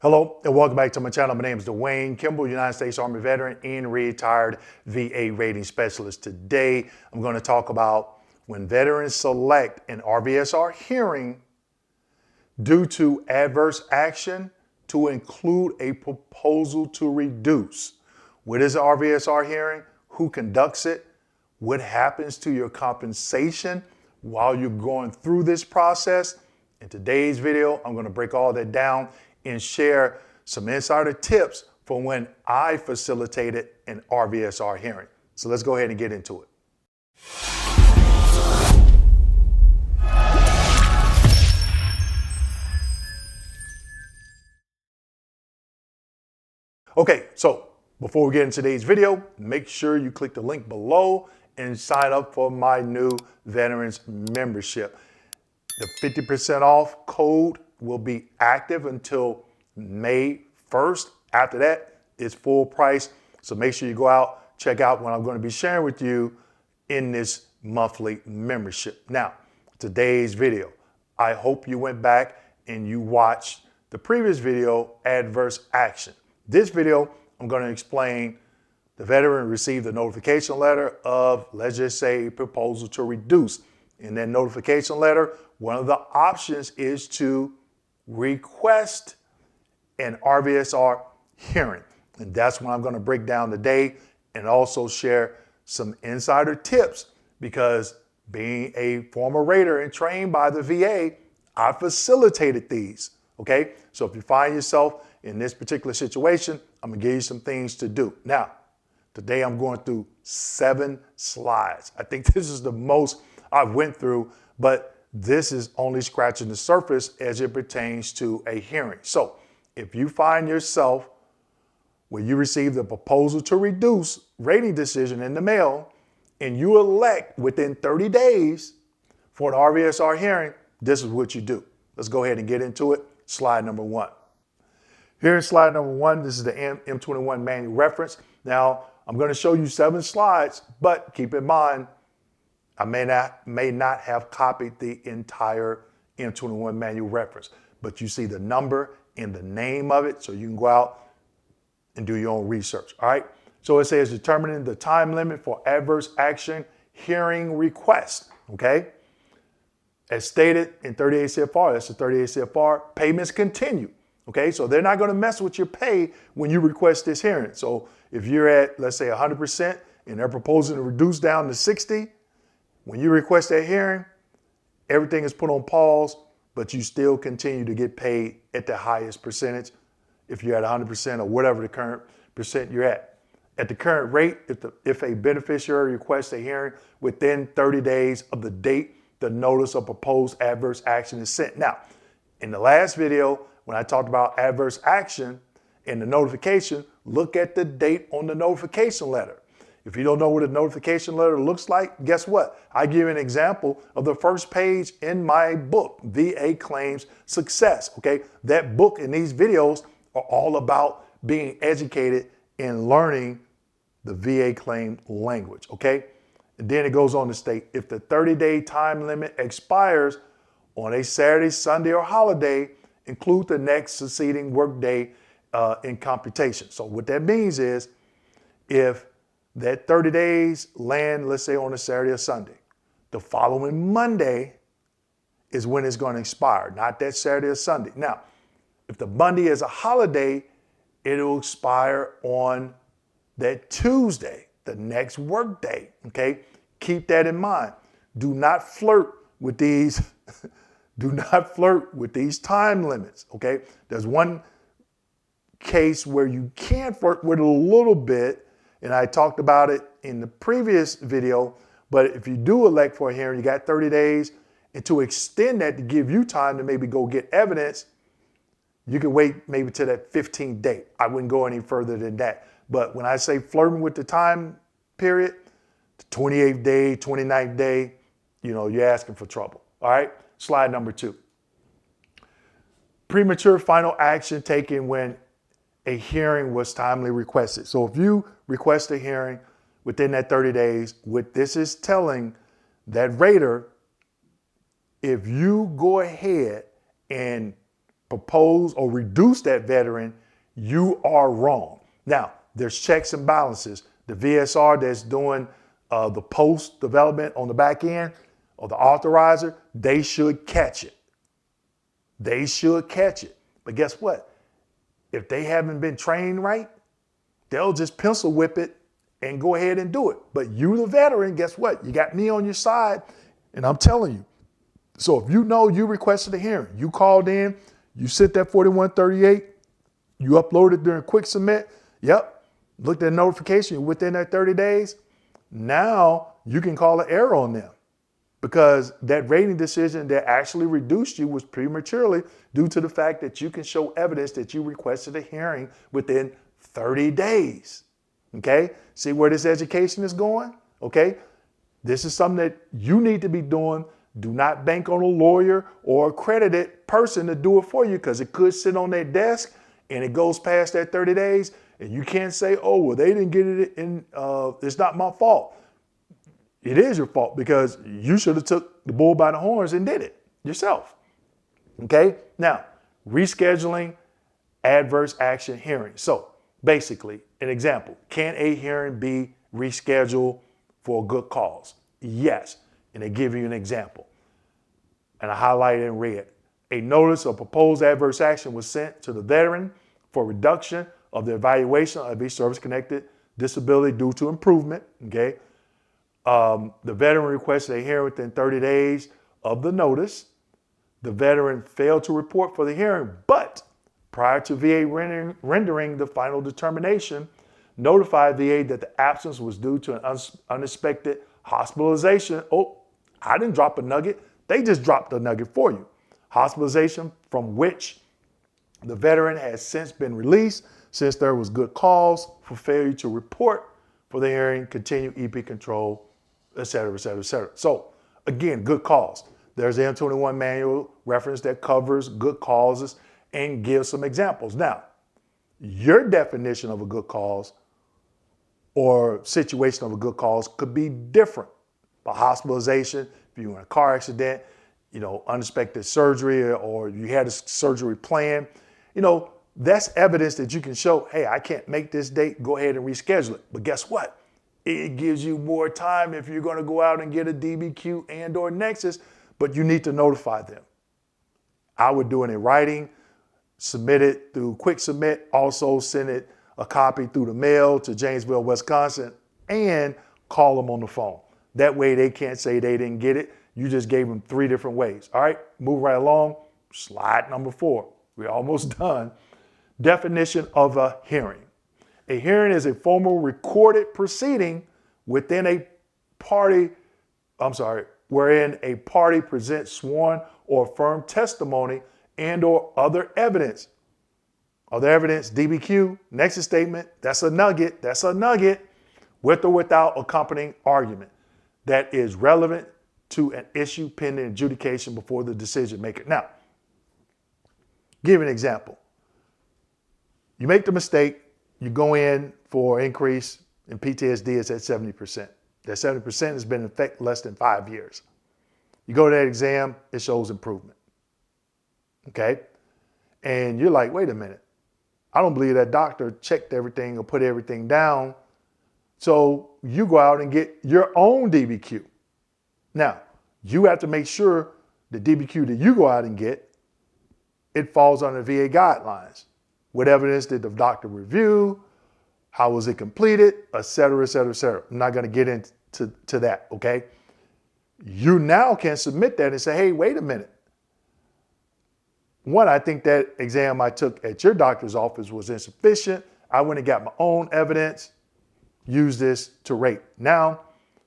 Hello and welcome back to my channel. My name is Dwayne Kimball, United States Army veteran and retired VA rating specialist. Today, I'm going to talk about when veterans select an RVSR hearing due to adverse action to include a proposal to reduce. What is an RVSR hearing? Who conducts it? What happens to your compensation while you're going through this process? In today's video, I'm going to break all that down and share some insider tips for when I facilitated an RVSR hearing. So let's go ahead and get into it. Okay, so before we get into today's video, make sure you click the link below and sign up for my new Veterans membership. The 50% off code will be active until May 1st. After that, it's full price. So make sure you go out, check out what I'm going to be sharing with you in this monthly membership. Now, today's video, I hope you went back and you watched the previous video, Adverse Action. This video, I'm going to explain the veteran received a notification letter of, let's just say, a proposal to reduce. In that notification letter, one of the options is to request an RVSR hearing. And that's what I'm going to break down today and also share some insider tips because being a former rater and trained by the VA, I facilitated these. Okay, so if you find yourself in this particular situation, I'm going to give you some things to do. Now, today I'm going through 7 slides. I think this is the most I went through, but this is only scratching the surface as it pertains to a hearing. So if you find yourself where you received a proposal to reduce rating decision in the mail and you elect within 30 days for an RVSR hearing, this is what you do. Let's go ahead and get into it. Slide number 1. Here in slide number 1, this is the M21 manual reference. Now, I'm going to show you 7 slides, but keep in mind, I may not have copied the entire M21 manual reference, but you see the number and the name of it, so you can go out and do your own research, all right? So it says determining the time limit for adverse action hearing request, okay? As stated in 38 CFR, that's the 38 CFR, payments continue, okay? So they're not gonna mess with your pay when you request this hearing. So if you're at, let's say 100% and they're proposing to reduce down to 60, when you request that hearing, everything is put on pause, but you still continue to get paid at the highest percentage if you're at 100% or whatever the current percent you're at. At the current rate, if a beneficiary requests a hearing within 30 days of the date the notice of proposed adverse action is sent. Now, in the last video, when I talked about adverse action and the notification, look at the date on the notification letter. If you don't know what a notification letter looks like, guess what? I give you an example of the first page in my book, VA Claims Success, okay? That book and these videos are all about being educated and learning the VA claim language, okay? And then it goes on to state, if the 30-day time limit expires on a Saturday, Sunday, or holiday, include the next succeeding workday in computation. So what that means is if that 30 days land, let's say on a Saturday or Sunday, the following Monday is when it's going to expire, not that Saturday or Sunday. Now, if the Monday is a holiday, it'll expire on that Tuesday, the next work day, okay? Keep that in mind. Do not flirt with these, do not flirt with these time limits, okay? There's one case where you can flirt with it a little bit, and I talked about it in the previous video, but if you do elect for a hearing, you got 30 days, and to extend that to give you time to maybe go get evidence, you can wait maybe to that 15th date. I wouldn't go any further than that. But when I say flirting with the time period, the 28th day, 29th day, you're asking for trouble. All right, slide number 2. Premature final action taken when a hearing was timely requested. So if you request a hearing within that 30 days, what this is telling that rater, if you go ahead and propose or reduce that veteran, you are wrong. Now, there's checks and balances. The VSR that's doing the post development on the back end, or the authorizer, they should catch it. They should catch it. But guess what? If they haven't been trained right, they'll just pencil whip it and go ahead and do it. But you, the veteran, guess what? You got me on your side, and I'm telling you. So if you know you requested a hearing, you called in, you sent that 4138, you uploaded during quick submit, yep, looked at notification, you're within that 30 days, now you can call an error on them, because that rating decision that actually reduced you was prematurely due to the fact that you can show evidence that you requested a hearing within 30 days. Okay? See where this education is going? Okay? This is something that you need to be doing. Do not bank on a lawyer or accredited person to do it for you, because it could sit on their desk and it goes past that 30 days and you can't say, oh, well, they didn't get it in, it's not my fault. It is your fault, because you should have took the bull by the horns and did it yourself. Okay? Now, rescheduling adverse action hearing. So basically, an example, can a hearing be rescheduled for a good cause? Yes. And they give you an example. And I highlighted in red. A notice of proposed adverse action was sent to the veteran for reduction of the evaluation of a service-connected disability due to improvement. Okay. The veteran requested a hearing within 30 days of the notice. The veteran failed to report for the hearing, but prior to VA rendering the final determination, notified VA that the absence was due to an unexpected hospitalization. Oh, I didn't drop a nugget. They just dropped a nugget for you. Hospitalization from which the veteran has since been released, since there was good cause for failure to report for the hearing, continue EP control, et cetera, et cetera, et cetera. So again, good cause. There's the M21 manual reference that covers good causes and gives some examples. Now, your definition of a good cause or situation of a good cause could be different. A hospitalization, if you were in a car accident, unexpected surgery, or you had a surgery plan, that's evidence that you can show, hey, I can't make this date, go ahead and reschedule it. But guess what? It gives you more time if you're going to go out and get a DBQ and or Nexus, but you need to notify them. I would do it in writing, submit it through quick submit, also send it a copy through the mail to Janesville, Wisconsin, and call them on the phone. That way they can't say they didn't get it. You just gave them 3 different ways. All right, move right along. Slide number 4. We're almost done. Definition of a hearing. A hearing is a formal recorded proceeding wherein a party presents sworn or affirmed testimony and or other evidence. Other evidence, DBQ, Nexus statement, that's a nugget, with or without accompanying argument that is relevant to an issue pending adjudication before the decision maker. Now, give an example. You make the mistake, you go in for increase in PTSD, it's at 70%. That 70% has been in effect less than 5 years. You go to that exam, it shows improvement. Okay? And you're like, wait a minute. I don't believe that doctor checked everything or put everything down. So you go out and get your own DBQ. Now, you have to make sure the DBQ that you go out and get, it falls under VA guidelines. What evidence did the doctor review? How was it completed? Et cetera, et cetera, et cetera. I'm not going to get into that, okay? You now can submit that and say, hey, wait a minute. One, I think that exam I took at your doctor's office was insufficient. I went and got my own evidence, used this to rate. Now,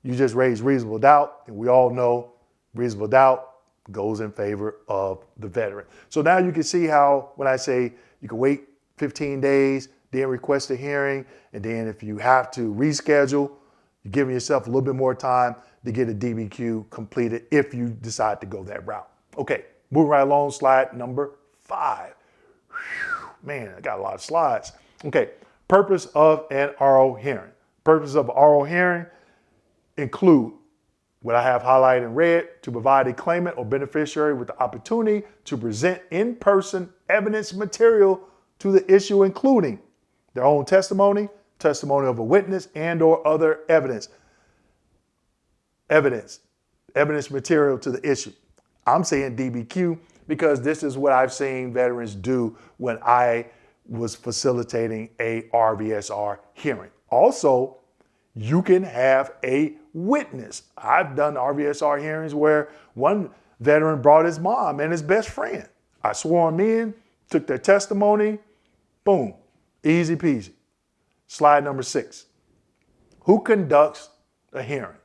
you just raise reasonable doubt, and we all know reasonable doubt goes in favor of the veteran. So now you can see how when I say you can wait 15 days, then request a hearing, and then if you have to reschedule, you're giving yourself a little bit more time to get a DBQ completed if you decide to go that route. Okay, moving right along, slide number 5. Whew, man, I got a lot of slides. Okay, purpose of an oral hearing. Purpose of an oral hearing include what I have highlighted in red, to provide a claimant or beneficiary with the opportunity to present in-person evidence material to the issue, including their own testimony, testimony of a witness, and or other evidence material to the issue. I'm saying DBQ because this is what I've seen veterans do when I was facilitating a RVSR hearing. Also, you can have a witness. I've done RVSR hearings where one veteran brought his mom and his best friend. I swore them in, took their testimony, boom, easy peasy. Slide number 6. Who conducts a hearing?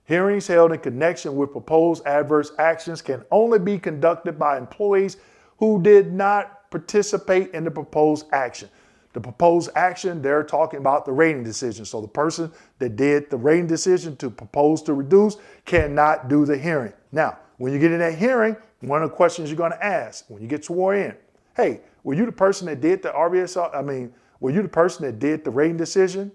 Hearings held in connection with proposed adverse actions can only be conducted by employees who did not participate in the proposed action. The proposed action, they're talking about the rating decision. So the person that did the rating decision to propose to reduce cannot do the hearing. Now, when you get in that hearing, one of the questions you're going to ask when you get sworn in, hey, were you the person that did the RVSR? Were you the person that did the rating decision?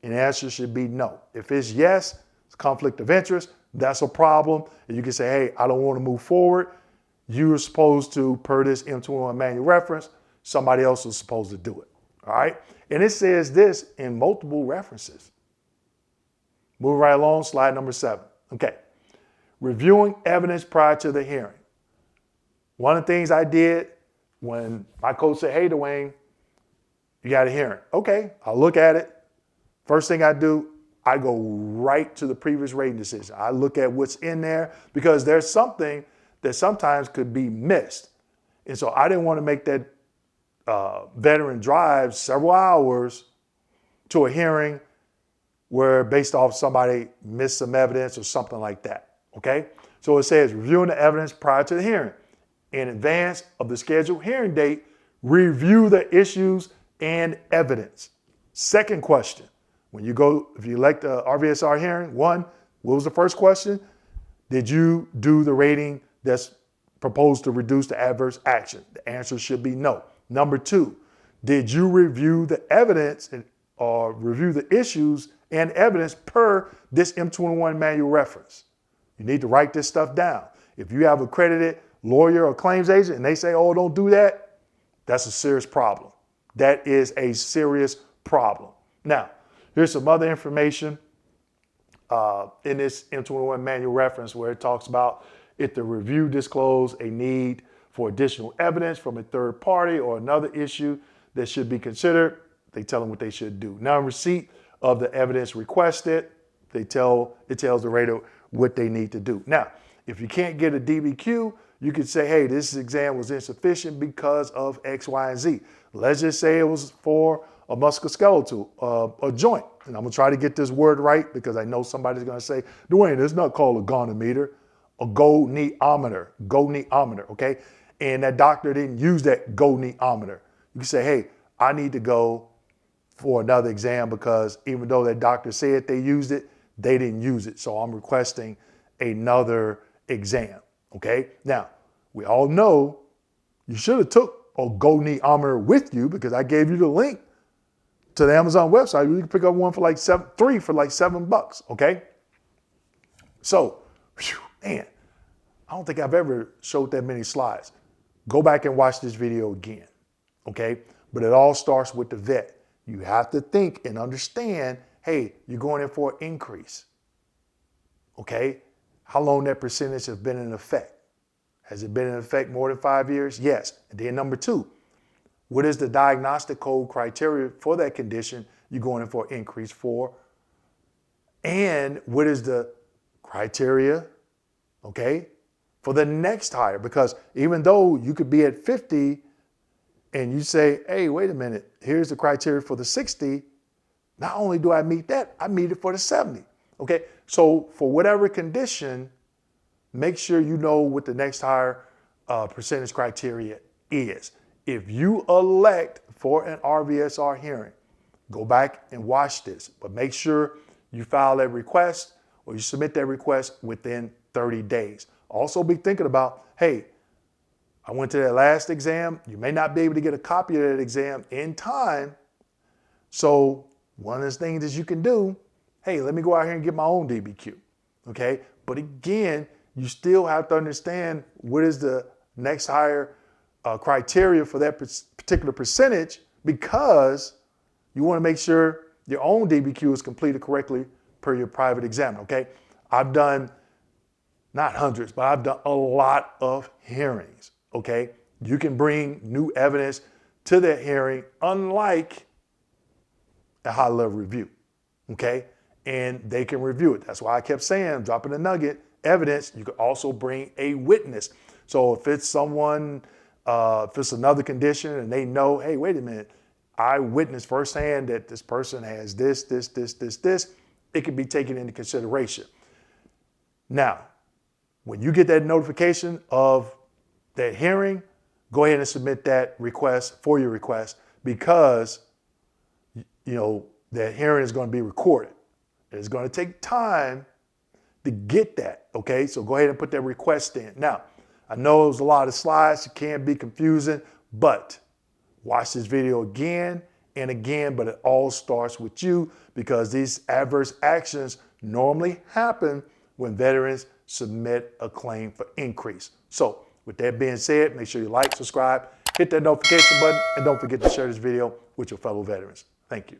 And the answer should be no. If it's yes, it's conflict of interest, that's a problem. And you can say, hey, I don't want to move forward. You're supposed to, per this M21 manual reference, somebody else is supposed to do it. All right. And it says this in multiple references. Move right along, slide number 7. Okay. Reviewing evidence prior to the hearing. One of the things I did when my coach said, hey, Dwayne, you got a hearing. Okay, I'll look at it. First thing I do, I go right to the previous rating decision. I look at what's in there because there's something that sometimes could be missed. And so I didn't want to make that veteran drive several hours to a hearing where based off somebody missed some evidence or something like that, okay? So it says reviewing the evidence prior to the hearing. In advance of the scheduled hearing date, review the issues and evidence. Second question, if you elect a RVSR hearing, 1, what was the first question? Did you do the rating that's proposed to reduce the adverse action? The answer should be no. Number 2, did you review the evidence or review the issues and evidence per this M21 manual reference? You need to write this stuff down. If you have an accredited lawyer or claims agent and they say, oh, don't do that, that's a serious problem. That is a serious problem. Now, here's some other information in this M21 manual reference where it talks about if the review disclosed a need for additional evidence from a third party or another issue that should be considered, they tell them what they should do. Now, in receipt of the evidence requested, it tells the rater what they need to do. Now, if you can't get a DBQ, you could say, hey, this exam was insufficient because of X, Y, and Z. Let's just say it was for a musculoskeletal, a joint. And I'm going to try to get this word right because I know somebody's going to say, Dwayne, it's not called a gonometer, a goniometer, okay? And that doctor didn't use that goniometer. You can say, hey, I need to go for another exam because even though that doctor said they used it, they didn't use it. So I'm requesting another exam, okay? Now, we all know you should have took a goniometer with you because I gave you the link to the Amazon website. You can pick up one for like three for like $7, okay? So, man, I don't think I've ever showed that many slides. Go back and watch this video again, okay? But it all starts with the vet. You have to think and understand, hey, you're going in for an increase, okay? How long that percentage has been in effect. Has it been in effect more than 5 years? Yes. And then number 2, what is the diagnostic code criteria for that condition you're going in for an increase for? And what is the criteria, okay, for the next hire? Because even though you could be at 50 and you say, hey, wait a minute, here's the criteria for the 60, not only do I meet that, I meet it for the 70, okay? So for whatever condition, make sure you know what the next hire percentage criteria is. If you elect for an RVSR hearing, go back and watch this, but make sure you file that request or you submit that request within 30 days. Also be thinking about, hey, I went to that last exam. You may not be able to get a copy of that exam in time. So one of the things that you can do, hey, let me go out here and get my own DBQ. okay? But again, you still have to understand what is the next higher criteria for that particular percentage, because you want to make sure your own DBQ is completed correctly per your private examiner, okay? I've done not hundreds, but I've done a lot of hearings, okay? You can bring new evidence to that hearing, unlike a high-level review, okay? And they can review it. That's why I kept saying, dropping a nugget, evidence, you could also bring a witness. So if it's someone, if it's another condition and they know, hey, wait a minute, I witnessed firsthand that this person has this, it can be taken into consideration. Now, when you get that notification of that hearing, go ahead and submit that request for your request, because that hearing is going to be recorded. It's going to take time to get that, okay? So go ahead and put that request in. Now, I know there's a lot of slides, it can be confusing, but watch this video again and again, but it all starts with you, because these adverse actions normally happen when veterans submit a claim for increase. So with that being said, make sure you like, subscribe, hit that notification button, and don't forget to share this video with your fellow veterans. Thank you.